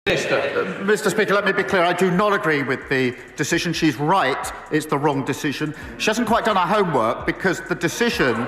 Mr. Speaker, let me be clear. I do not agree with the decision. She's right. It's the wrong decision. She hasn't quite done her homework because the decision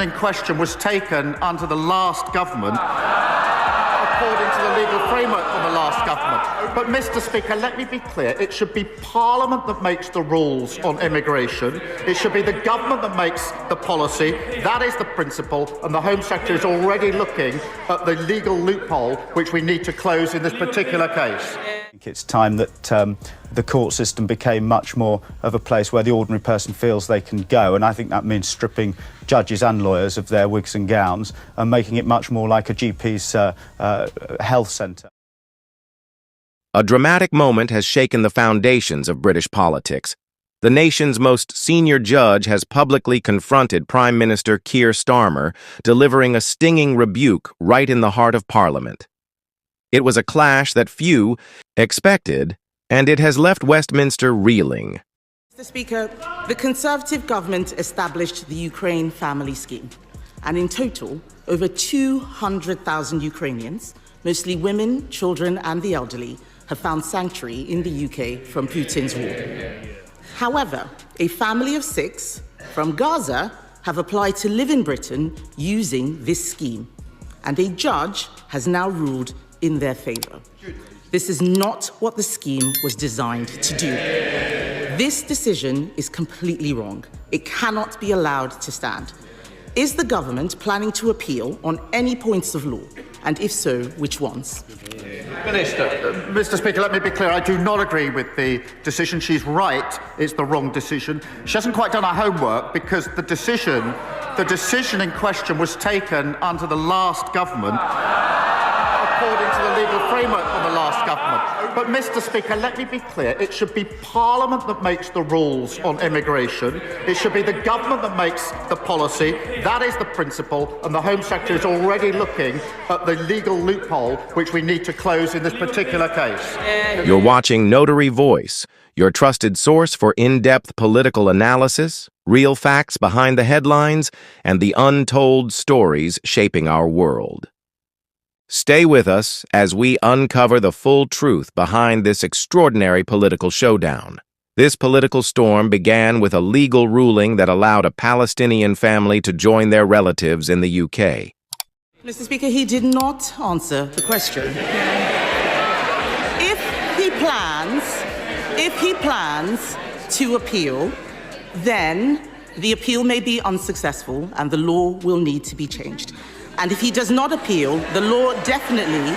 in question was taken under the last government according to the legal framework from the last government. But, Mr. Speaker, let me be clear. It should be Parliament that makes the rules on immigration. It should be the government that makes the policy. That is the principle, and the Home Secretary is already looking at the legal loophole which we need to close in this particular case. I think it's time that the court system became much more of a place where the ordinary person feels they can go, and I think that means stripping judges and lawyers of their wigs and gowns and making it much more like a GP's health centre. A dramatic moment has shaken the foundations of British politics. The nation's most senior judge has publicly confronted Prime Minister Keir Starmer, delivering a stinging rebuke right in the heart of Parliament. It was a clash that few expected, and it has left Westminster reeling. Mr. Speaker, the Conservative government established the Ukraine Family Scheme, and in total, over 200,000 Ukrainians, mostly women, children and the elderly, have found sanctuary in the UK from Putin's war. However, a family of 6 from Gaza have applied to live in Britain using this scheme, and a judge has now ruled in their favour. This is not what the scheme was designed to do. This decision is completely wrong. It cannot be allowed to stand. Is the government planning to appeal on any points of law? And if so, which ones? Mr. Speaker, let me be clear. I do not agree with the decision. She's right. It's the wrong decision. She hasn't quite done her homework because the decision in question was taken under the last government according to the legal framework from the last government. But, Mr. Speaker, let me be clear. It should be Parliament that makes the rules on immigration. It should be the government that makes the policy. That is the principle, and the Home Secretary is already looking at the legal loophole which we need to close in this particular case. You're watching Notary Voice, your trusted source for in-depth political analysis, real facts behind the headlines, and the untold stories shaping our world. Stay with us as we uncover the full truth behind this extraordinary political showdown. This political storm began with a legal ruling that allowed a Palestinian family to join their relatives in the UK. Mr. Speaker, he did not answer the question. If he plans to appeal, then the appeal may be unsuccessful and the law will need to be changed. And if he does not appeal, the law definitely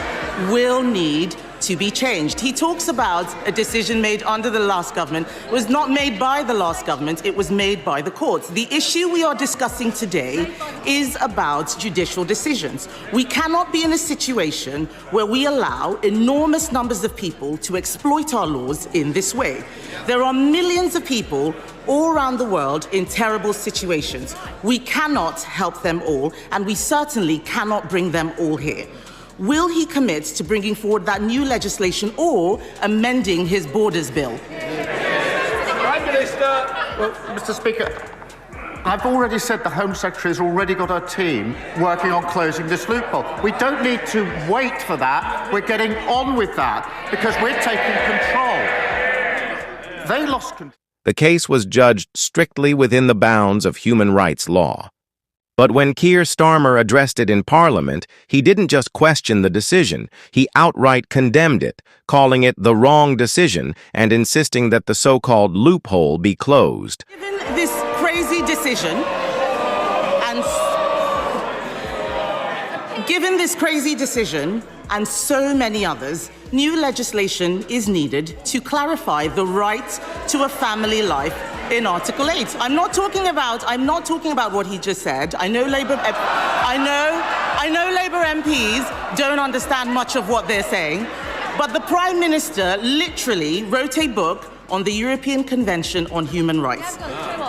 will need to be changed. He talks about a decision made under the last government. It was not made by the last government, it was made by the courts. The issue we are discussing today is about judicial decisions. We cannot be in a situation where we allow enormous numbers of people to exploit our laws in this way. There are millions of people all around the world in terrible situations. We cannot help them all, and we certainly cannot bring them all here. Will he commit to bringing forward that new legislation or amending his borders bill? Prime Minister. Well, Mr. Speaker, I've already said the Home Secretary has already got her team working on closing this loophole. We don't need to wait for that. We're getting on with that because we're taking control. They lost control. The case was judged strictly within the bounds of human rights law. But when Keir Starmer addressed it in Parliament, he didn't just question the decision, he outright condemned it, calling it the wrong decision and insisting that the so-called loophole be closed. Given this crazy decision, and so many others, new legislation is needed to clarify the right to a family life in Article 8. I'm not talking about what he just said. I know Labour MPs don't understand much of what they're saying, but the Prime Minister literally wrote a book on the European Convention on Human Rights.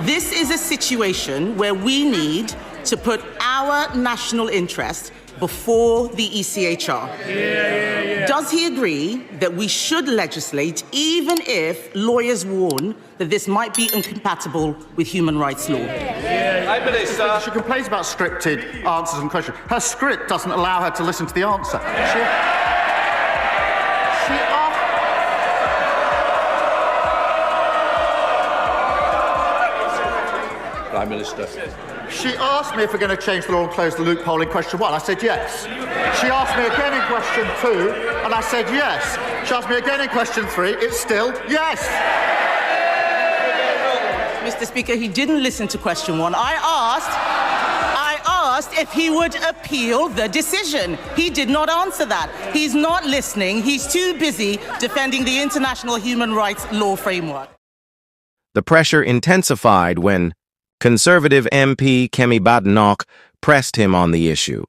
This is a situation where we need to put our national interest before the ECHR. Does he agree that we should legislate even if lawyers warn that this might be incompatible with human rights law? She complains about scripted answers and questions. Her script doesn't allow her to listen to the answer. Prime Minister. She asked me if we're going to change the law and close the loophole in question 1. I said yes. She asked me again in question 2, and I said yes. She asked me again in question 3. It's still yes. Mr. Speaker, he didn't listen to question 1. I asked if he would appeal the decision. He did not answer that. He's not listening. He's too busy defending the international human rights law framework. The pressure intensified when Conservative MP Kemi Badenoch pressed him on the issue.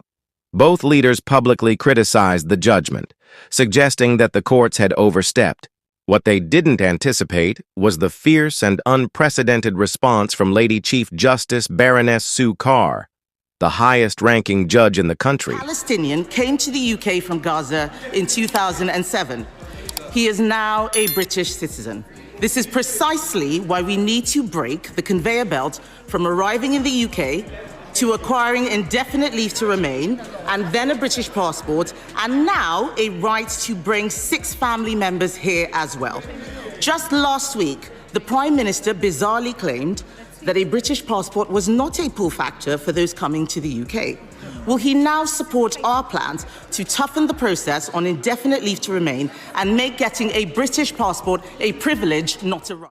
Both leaders publicly criticized the judgment, suggesting that the courts had overstepped. What they didn't anticipate was the fierce and unprecedented response from Lady Chief Justice Baroness Sue Carr, the highest-ranking judge in the country. Palestinian came to the UK from Gaza in 2007. He is now a British citizen. This is precisely why we need to break the conveyor belt from arriving in the UK to acquiring indefinite leave to remain, and then a British passport, and now a right to bring 6 family members here as well. Just last week, the Prime Minister bizarrely claimed that a British passport was not a pull factor for those coming to the UK. Will he now support our plans to toughen the process on indefinite leave to remain and make getting a British passport a privilege, not a right?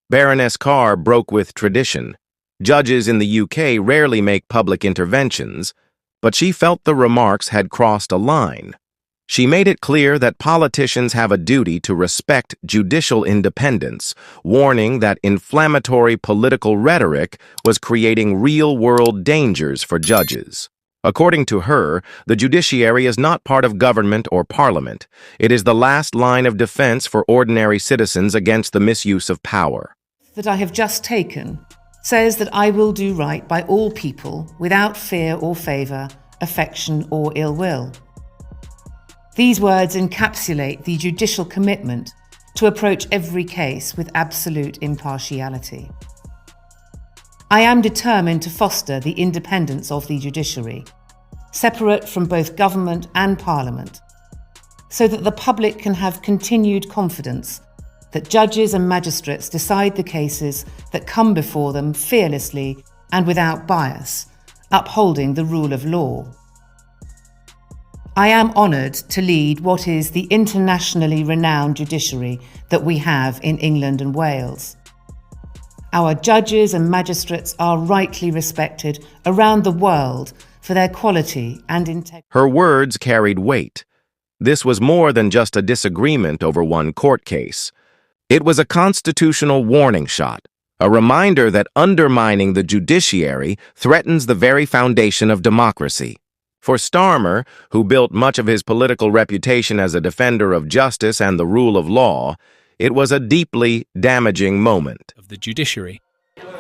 Baroness Carr broke with tradition. Judges in the UK rarely make public interventions, but she felt the remarks had crossed a line. She made it clear that politicians have a duty to respect judicial independence, warning that inflammatory political rhetoric was creating real-world dangers for judges. According to her, the judiciary is not part of government or parliament. It is the last line of defense for ordinary citizens against the misuse of power. That I have just taken says that I will do right by all people without fear or favour, affection or ill will. These words encapsulate the judicial commitment to approach every case with absolute impartiality. I am determined to foster the independence of the judiciary, separate from both government and parliament, so that the public can have continued confidence that judges and magistrates decide the cases that come before them fearlessly and without bias, upholding the rule of law. I am honoured to lead what is the internationally renowned judiciary that we have in England and Wales. Our judges and magistrates are rightly respected around the world for their quality and integrity. Her words carried weight. This was more than just a disagreement over one court case. It was a constitutional warning shot, a reminder that undermining the judiciary threatens the very foundation of democracy. For Starmer, who built much of his political reputation as a defender of justice and the rule of law, it was a deeply damaging moment. Of the judiciary.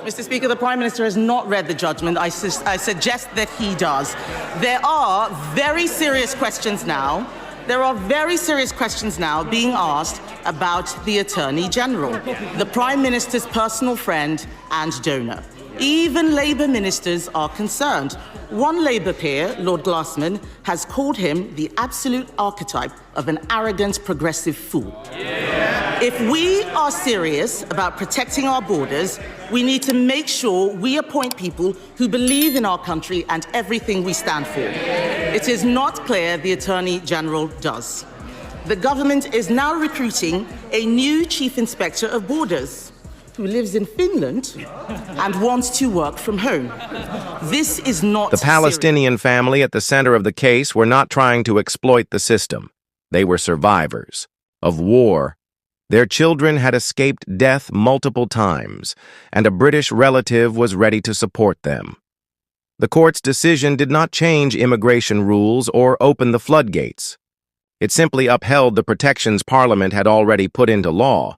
Mr. Speaker, the Prime Minister has not read the judgment. I suggest that he does. There are very serious questions now. There are very serious questions now being asked about the Attorney General, the Prime Minister's personal friend and donor. Even Labour ministers are concerned. One Labour peer, Lord Glassman, has called him the absolute archetype of an arrogant progressive fool. Yeah. If we are serious about protecting our borders, we need to make sure we appoint people who believe in our country and everything we stand for. It is not clear the Attorney General does. The government is now recruiting a new Chief Inspector of Borders who lives in Finland and wants to work from home. This is not The Palestinian family at the center of the case were not trying to exploit the system. They were survivors of war. Their children had escaped death multiple times, and a British relative was ready to support them. The court's decision did not change immigration rules or open the floodgates. It simply upheld the protections Parliament had already put into law.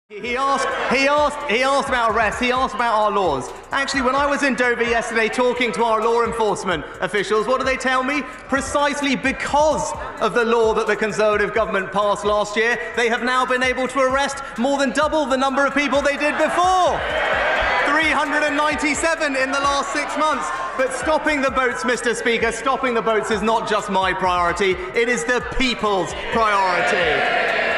He asked about arrests, he asked about our laws. Actually, when I was in Dover yesterday talking to our law enforcement officials, what did they tell me? Precisely because of the law that the Conservative government passed last year, they have now been able to arrest more than double the number of people they did before. 397 in the last 6 months. But stopping the boats, Mr. Speaker, stopping the boats is not just my priority, it is the people's priority.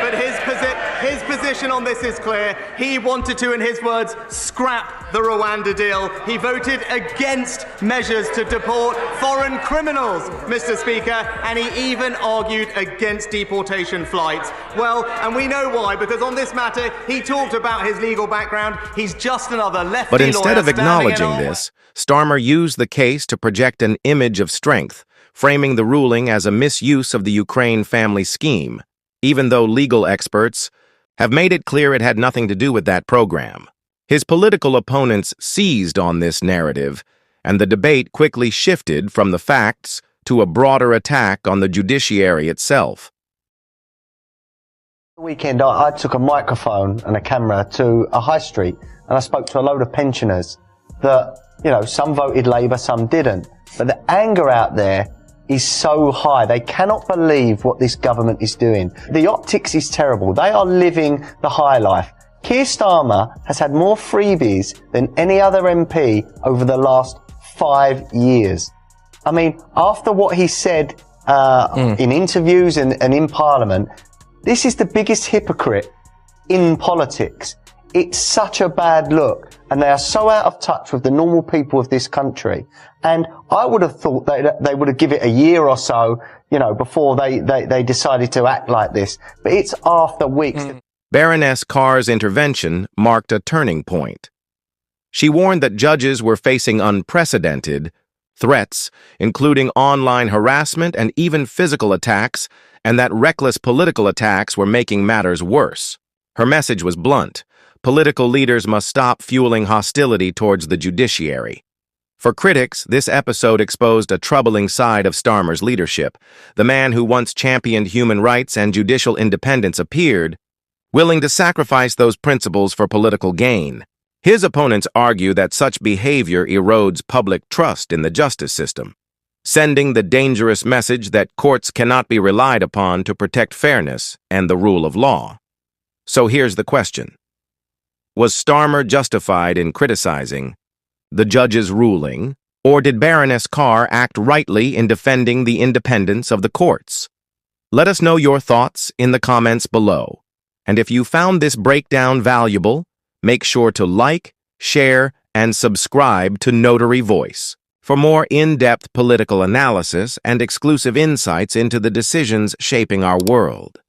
But his position... His position on this is clear. He wanted to, in his words, scrap the Rwanda deal. He voted against measures to deport foreign criminals, Mr. Speaker, and he even argued against deportation flights. Well, and we know why, because on this matter, he talked about his legal background. He's just another lefty But instead lawyer of acknowledging this, Starmer used the case to project an image of strength, framing the ruling as a misuse of the Ukraine family scheme, even though legal experts have made it clear it had nothing to do with that program. His political opponents seized on this narrative, and the debate quickly shifted from the facts to a broader attack on the judiciary itself. The weekend, I took a microphone and a camera to a high street, and I spoke to a load of pensioners that, you know, some voted Labour, some didn't. But the anger out there is so high. They cannot believe what this government is doing. The optics is terrible. They are living the high life. Keir Starmer has had more freebies than any other MP over the last 5 years. I mean, after what he said in interviews and in Parliament, this is the biggest hypocrite in politics. It's such a bad look, and they are so out of touch with the normal people of this country. And I would have thought that they would have given it a year or so, you know, before they decided to act like this. But it's after weeks. Baroness Carr's intervention marked a turning point. She warned that judges were facing unprecedented threats, including online harassment and even physical attacks, and that reckless political attacks were making matters worse. Her message was blunt. Political leaders must stop fueling hostility towards the judiciary. For critics, this episode exposed a troubling side of Starmer's leadership. The man who once championed human rights and judicial independence appeared willing to sacrifice those principles for political gain. His opponents argue that such behavior erodes public trust in the justice system, sending the dangerous message that courts cannot be relied upon to protect fairness and the rule of law. So here's the question. Was Starmer justified in criticizing the judge's ruling, or did Baroness Carr act rightly in defending the independence of the courts? Let us know your thoughts in the comments below. And if you found this breakdown valuable, make sure to like, share, and subscribe to Notary Voice for more in-depth political analysis and exclusive insights into the decisions shaping our world.